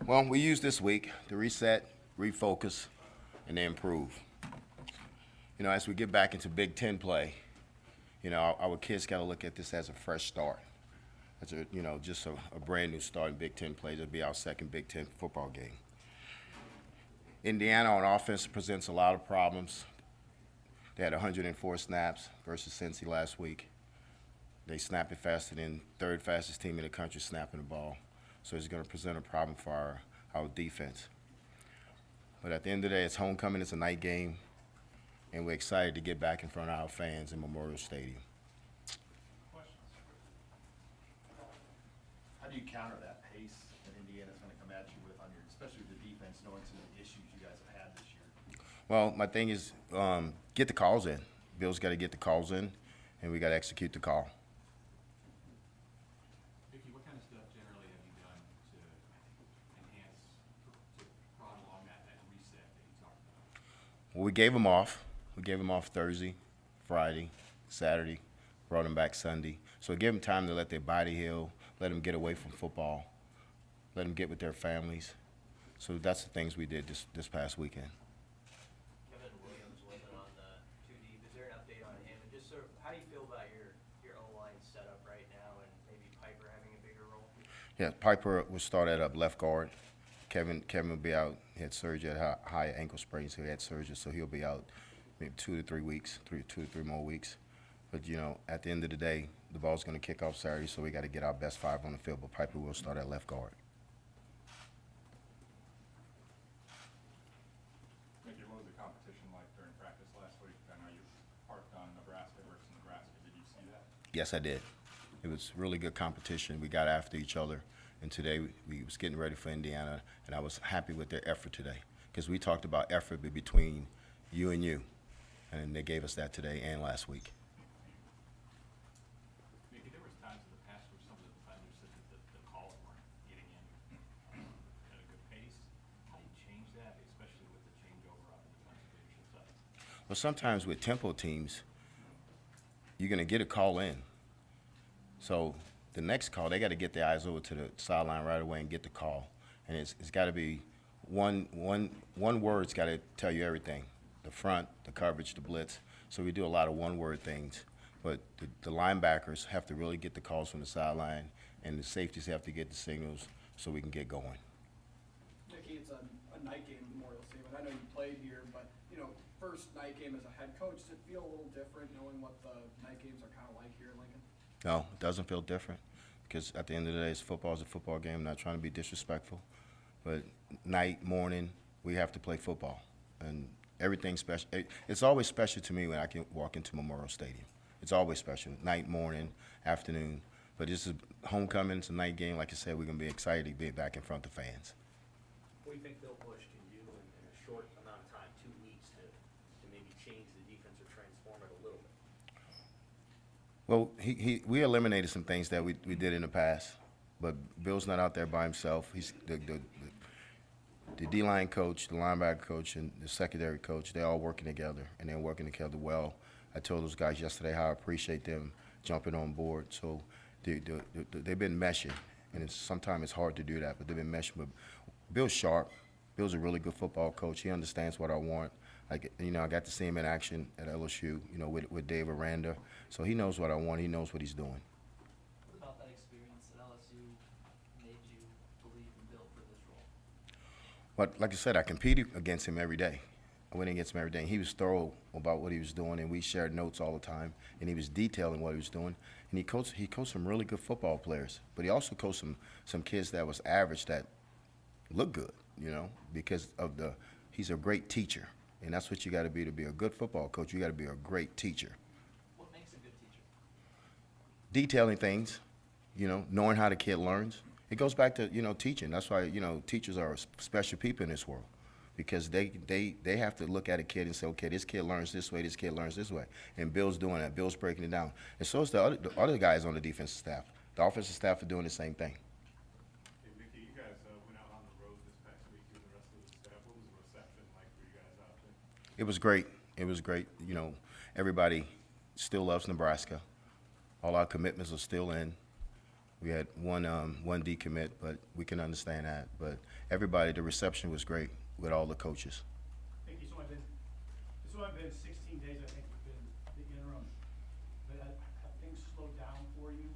Well, we use this week to reset, refocus, and improve. As we get back into Big Ten play, our kids got to look at this as a fresh start. As just a brand new start in Big Ten play. It'll be our second Big Ten football game. Indiana on offense presents a lot of problems. They had 104 snaps versus Cincy last week. They snap it faster than third fastest team in the country snapping the ball. So it's going to present a problem for our defense. But at the end of the day, it's homecoming. It's a night game. And we're excited to get back in front of our fans in Memorial Stadium. Questions? How do you counter that pace that Indiana's going to come at you with on your, especially with the defense, knowing some of the issues you guys have had this year? Well, my thing is get the calls in. Bill's got to get the calls in, and we got to execute the call. Vicky, what kind of stuff generally have you done to enhance, to prod along that reset that you talked about? Well, we gave them off. We gave them off Thursday, Friday, Saturday, brought them back Sunday. So we gave them time to let their body heal, let them get away from football, let them get with their families. So that's the things we did this past weekend. Kevin Williams wasn't on the two deep. Is there an update on him? And just sort of, how do you feel about your O-line setup right now, and maybe Piper having a bigger role? Yeah, Piper will start at left guard. Kevin will be out. He had surgery at high ankle sprain, so he had surgery, so he'll be out maybe 2 to 3 weeks, 2 to 3 more weeks. But at the end of the day, the ball's going to kick off Saturday, so we got to get our best 5 on the field. But Piper will start at left guard. Mickey, what was the competition like during practice last week? I know you harped on Nebraska versus Nebraska. Did you see that? Yes, I did. It was really good competition. We got after each other, and today we was getting ready for Indiana, and I was happy with their effort today because we talked about effort between you and you, and they gave us that today and last week. Mickey, there was times in the past where some of the defenders said that the calls weren't getting in at a good pace. How do you change that, especially with the changeover on the defensive leadership side? Well, sometimes with tempo teams, you're going to get a call in. So the next call, they got to get their eyes over to the sideline right away and get the call. And it's got to be one word's got to tell you everything. The front, the coverage, the blitz. So we do a lot of one-word things. But the linebackers have to really get the calls from the sideline, and the safeties have to get the signals so we can get going. Mickey, it's a night game, Memorial Stadium. I know you played here, but, first night game as a head coach, does it feel a little different knowing what the night games are kind of like here in Lincoln? No, it doesn't feel different because at the end of the day, football is a football game. I'm not trying to be disrespectful, but night, morning, we have to play football. And everything's special. It's always special to me when I can walk into Memorial Stadium. It's always special, night, morning, afternoon. But this is homecoming. It's a night game. Like I said, we're going to be excited to be back in front of the fans. What do you think Bill Bush can do in a short amount of time, 2 weeks, to maybe change the defense or transform it a little bit? Well, we eliminated some things that we did in the past, but Bill's not out there by himself. He's the D-line coach, the linebacker coach, and the secondary coach. They're all working together, and they're working together well. I told those guys yesterday how I appreciate them jumping on board. So they've been meshing, and sometimes it's hard to do that, but they've been meshing. But Bill's sharp. Bill's a really good football coach. He understands what I want. I got to see him in action at LSU, with Dave Aranda. So he knows what I want. He knows what he's doing. What about that experience at LSU made you believe in Bill for this role? But like I said, I competed against him every day. I went against him every day. And he was thorough about what he was doing, and we shared notes all the time. And he was detailing what he was doing. And he coached some really good football players. But he also coached some kids that was average that looked good, because of he's a great teacher. And that's what you got to be a good football coach. You got to be a great teacher. What makes a good teacher? Detailing things, knowing how the kid learns. It goes back to, teaching. That's why, teachers are special people in this world because they have to look at a kid and say, okay, this kid learns this way, this kid learns this way. And Bill's doing that. Bill's breaking it down. And so is the other guys on the defensive staff. The offensive staff are doing the same thing. Hey, Mickey, you guys went out on the road this past week with the rest of the staff. What was the reception like for you guys out there? It was great. It was great. Everybody still loves Nebraska. All our commitments are still in. We had one decommit, but we can understand that. But everybody, the reception was great with all the coaches. Thank you. It's only been 16 days, I think, it's been the interim. But have things slowed down for you?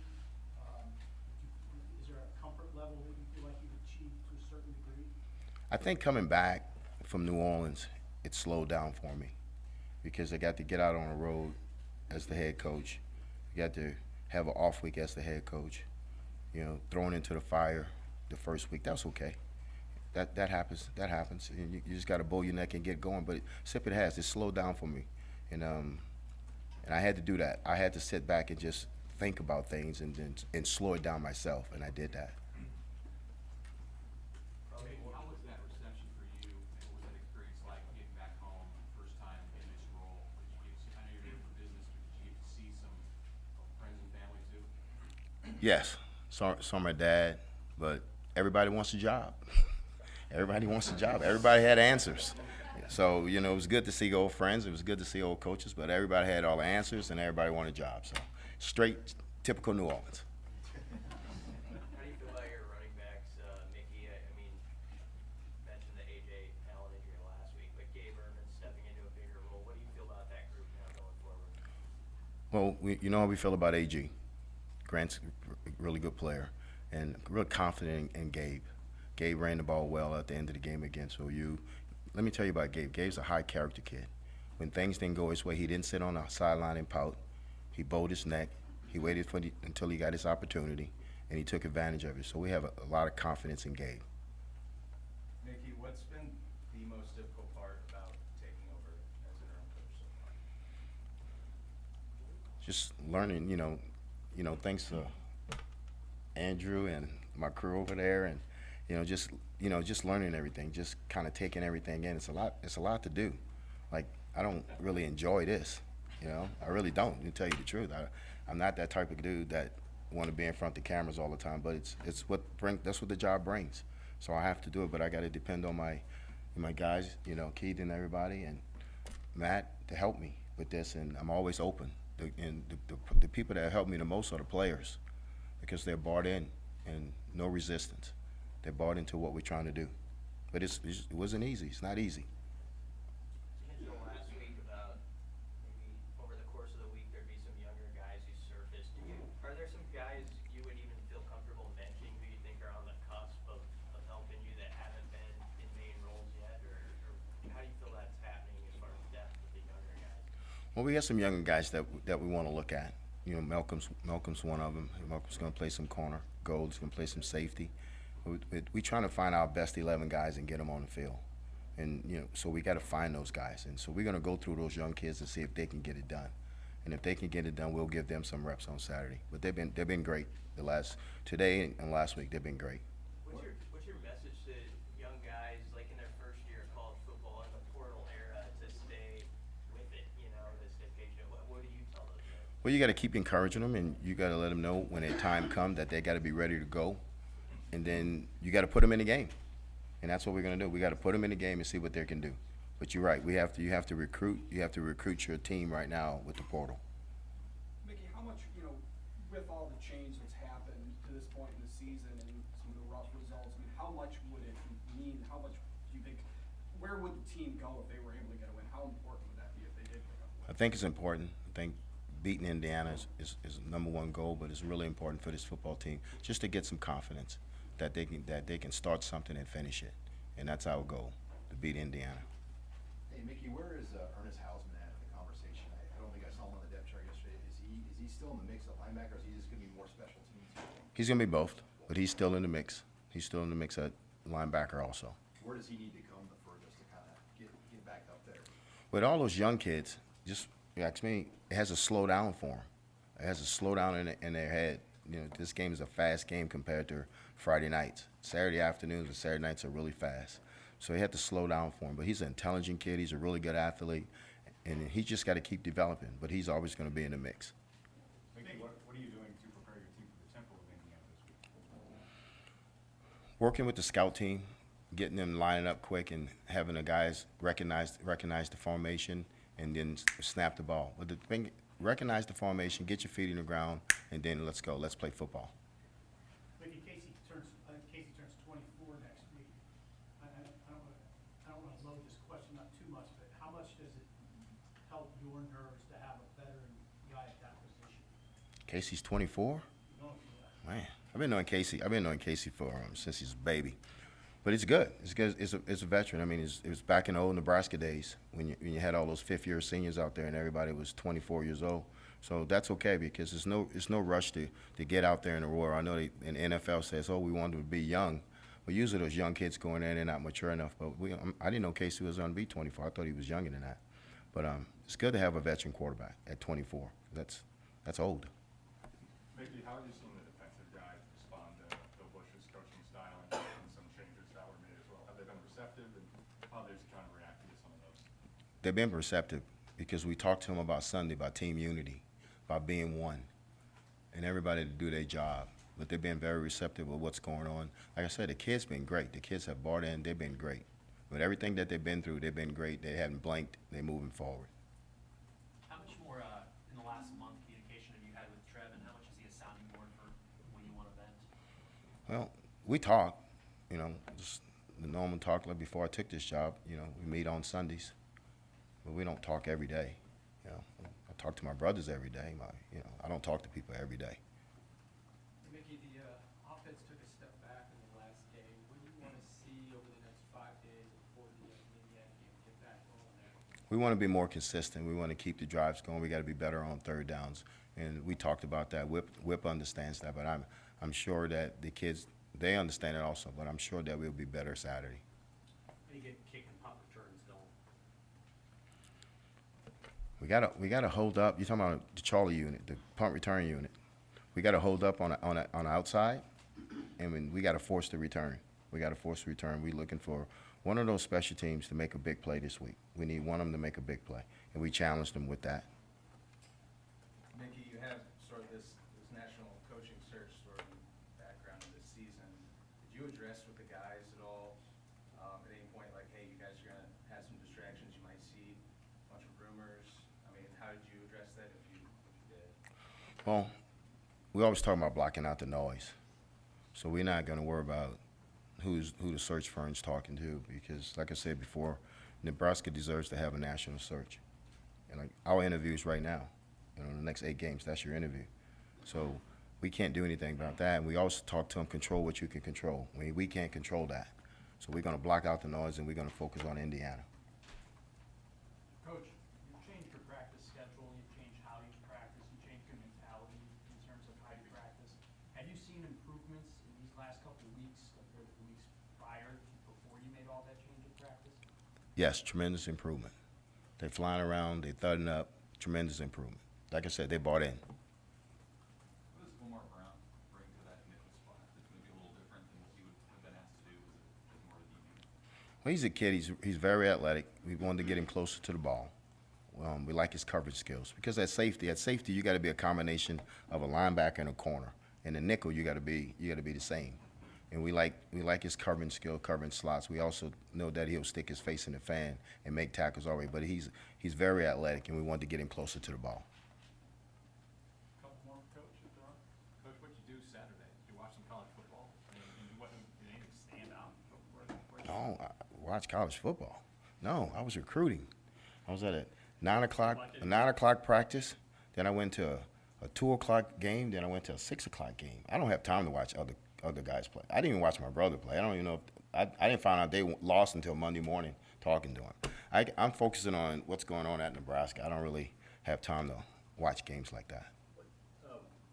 Is there a comfort level that you feel like you've achieved to a certain degree? I think coming back from New Orleans, it slowed down for me because I got to get out on the road as the head coach. I got to have an off week as the head coach. You know, thrown into the fire the first week, that's okay. That happens. That happens. And you just got to bow your neck and get going. But it slowed down for me, and I had to do that. I had to sit back and just think about things and slow it down myself, and I did that. Hey, how was that reception for you, and what was that experience like getting back home first time in this role? Did you get, I know you're here for business, but did you get to see some friends and family too? Yes, saw my dad, but everybody wants a job. Everybody wants a job. Everybody had answers. So, you know, it was good to see old friends. It was good to see old coaches, but everybody had all the answers and everybody wanted jobs. So, straight, typical New Orleans. How do you feel about your running backs, Mickey? I mean, you mentioned the A.J. Allen injury last week, but Gabe Erman stepping into a bigger role. What do you feel about that group now going forward? Well, you know how we feel about AG. Grant's a really good player and real confident in Gabe. Gabe ran the ball well at the end of the game against OU. Let me tell you about Gabe. Gabe's a high character kid. When things didn't go his way, he didn't sit on the sideline and pout. He bowed his neck. He waited until he got his opportunity, and he took advantage of it. So we have a lot of confidence in Gabe. Mickey, what's been the most difficult part about taking over as interim coach so far? Just learning, thanks to Andrew and my crew over there, and just learning everything, just kind of taking everything in. It's a lot to do. Like, I don't really enjoy this, I really don't, to tell you the truth. I'm not that type of dude that want to be in front of the cameras all the time, but that's what the job brings. So I have to do it, but I got to depend on my guys, Keith and everybody, and Matt to help me with this, and I'm always open. The people that help me the most are the players, because they're bought in and no resistance. They're bought into what we're trying to do. But it wasn't easy. It's not easy. You mentioned last week about maybe over the course of the week there'd be some younger guys who surfaced. Are there some guys you would even feel comfortable mentioning who you think are on the cusp of helping you that haven't been in main roles yet? Or how do you feel that's happening as far as depth with the younger guys? Well, we have some younger guys that we want to look at. Malcolm's one of them. Malcolm's going to play some corner. Gold's going to play some safety. We're trying to find our best 11 guys and get them on the field. And, so we got to find those guys. And so we're going to go through those young kids and see if they can get it done. And if they can get it done, we'll give them some reps on Saturday. But they've been great. Today and last week, they've been great. What's your message to young guys, like in their first year of college football in the portal era, to stay with it, to stay patient? What do you tell those guys? Well, you got to keep encouraging them, and you got to let them know when their time comes that they got to be ready to go. And then you got to put them in the game, and that's what we're going to do. We got to put them in the game and see what they can do. But you're right. You have to recruit. You have to recruit your team right now with the portal. Mickey, how much, with all the change that's happened to this point in the season and some of the rough results, how much would it mean? How much do you think, where would the team go if they were able to get a win? How important would that be if they did pick up a win? I think it's important. I think beating Indiana is number one goal, but it's really important for this football team just to get some confidence that they can start something and finish it, and that's our goal, to beat Indiana. Hey, Mickey, where is Ernest Hausman at in the conversation? I don't think I saw him on the depth chart yesterday. Is he still in the mix at linebacker, or is he just going to be more special teams? He's going to be both, but he's still in the mix. He's still in the mix at linebacker also. Where does he need to come the furthest to kind of get back up there? With all those young kids, just you ask me, it has a slow down for them. It has a slow down in their head. This game is a fast game compared to Friday nights. Saturday afternoons and Saturday nights are really fast. So he had to slow down for him. But he's an intelligent kid. He's a really good athlete. And he just got to keep developing. But he's always going to be in the mix. Mickey, what are you doing to prepare your team for the tempo of Indiana this week? Working with the scout team, getting them lining up quick and having the guys recognize the formation and then snap the ball. But the thing, recognize the formation, get your feet in the ground, and then let's go. Let's play football. your nerves to have a veteran guy at that position? Casey's 24. No, Man, I've been knowing Casey for since he's a baby, but it's good. It's good. It's a veteran. I mean, it was back in the old Nebraska days when you had all those fifth-year seniors out there and everybody was 24 years old. So that's okay because it's no rush to get out there in the war. I know in the NFL says, oh, we want them to be young, but usually those young kids going in, they're not mature enough. But I didn't know Casey was going to be 24. I thought he was younger than that. But it's good to have a veteran quarterback at 24. That's old. Mickey, how have you seen the defensive guys respond to Bill Bush's coaching style and some changes that were made as well? Have they been receptive, and how they've kind of reacted to some of those? They've been receptive because we talked to them about Sunday, about team unity, about being one, and everybody to do their job. But they've been very receptive of what's going on. Like I said, the kids been great. The kids have bought in. They've been great. With everything that they've been through, they've been great. They haven't blanked. They're moving forward. How much more, in the last month, communication have you had with Trev, and how much is he a sounding board for when you want to vent? Well, we talk, just the normal talk like before I took this job. We meet on Sundays, but we don't talk every day. I talk to my brothers every day. I don't talk to people every day. Mickey, the offense took a step back in the last game. What do you want to see over the next 5 days before the Indiana game get back going there? We want to be more consistent. We want to keep the drives going. We got to be better on third downs, and we talked about that. Whip understands that, but I'm sure that the kids, they understand it also. But I'm sure that we'll be better Saturday. How do you get kick and punt returns going? We gotta hold up. You're talking about the Charlie unit, the punt return unit. We got to hold up on the outside, and we got to force the return. We got to force the return. We're looking for one of those special teams to make a big play this week. We need one of them to make a big play, and we challenged them with that. Mickey, you have sort of this national coaching search sort of background of this season. Did you address with the guys at all at any point, like, hey, you guys are going to have some distractions, you might see a bunch of rumors? I mean, how did you address that if you did? Well, we always talk about blocking out the noise, so we're not going to worry about who the search firm's talking to because, like I said before, Nebraska deserves to have a national search. And like our interviews right now, the next 8 games, that's your interview. So we can't do anything about that. And we also talk to them, control what you can control. We can't control that. So we're going to block out the noise and we're going to focus on Indiana. Coach, you've changed your practice schedule, you've changed how you practice, you changed your mentality in terms of how you practice. Have you seen improvements in these last couple of weeks compared to the weeks prior to before you made all that change in practice? Yes, tremendous improvement. They're flying around, they're thudding up, tremendous improvement. Like I said, they bought in. What does Omar Brown bring to that nickel spot that's going to be a little different than what you would have been asked to do as more of a DB? Well, he's a kid. He's very athletic. We wanted to get him closer to the ball. We like his coverage skills because at safety, you got to be a combination of a linebacker and a corner. And the nickel, you got to be the same. And we like his covering skill, covering slots. We also know that he'll stick his face in the fan and make tackles already. But he's very athletic, and we wanted to get him closer to the ball. Couple more, Coach, if there are. Coach, what'd you do Saturday? Did you watch some college football? Did anything stand out? No, I watched college football. No, I was recruiting. I was at a 9 o'clock practice. Then I went to a 2 o'clock game. Then I went to a 6 o'clock game. I don't have time to watch other guys play. I didn't even watch my brother play. I don't even know if I didn't find out they lost until Monday morning talking to him. I'm focusing on what's going on at Nebraska. I don't really have time to watch games like that.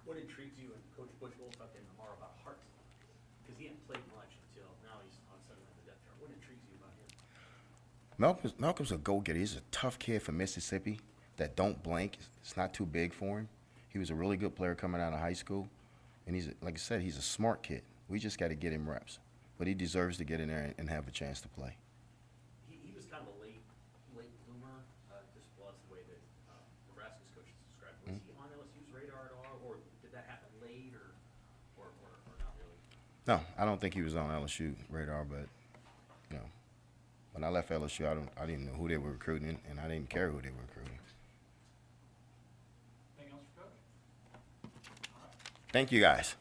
What intrigues you in Coach Bush? We'll talk to him tomorrow about Hart, because he hadn't played much until now. He's on suddenly on the depth chart. What intrigues you about him? Malcolm's a go-getter. He's a tough kid from Mississippi that don't blink. It's not too big for him. He was a really good player coming out of high school, and like I said, he's a smart kid. We just got to get him reps, but he deserves to get in there and have a chance to play. He was kind of a late bloomer. Just was the way that Nebraska's coaches described him. Was he on LSU's radar at all, or did that happen late, or not really? No, I don't think he was on LSU radar, but when I left LSU, I didn't know who they were recruiting, and I didn't care who they were recruiting. Anything else for Coach? Thank you, guys.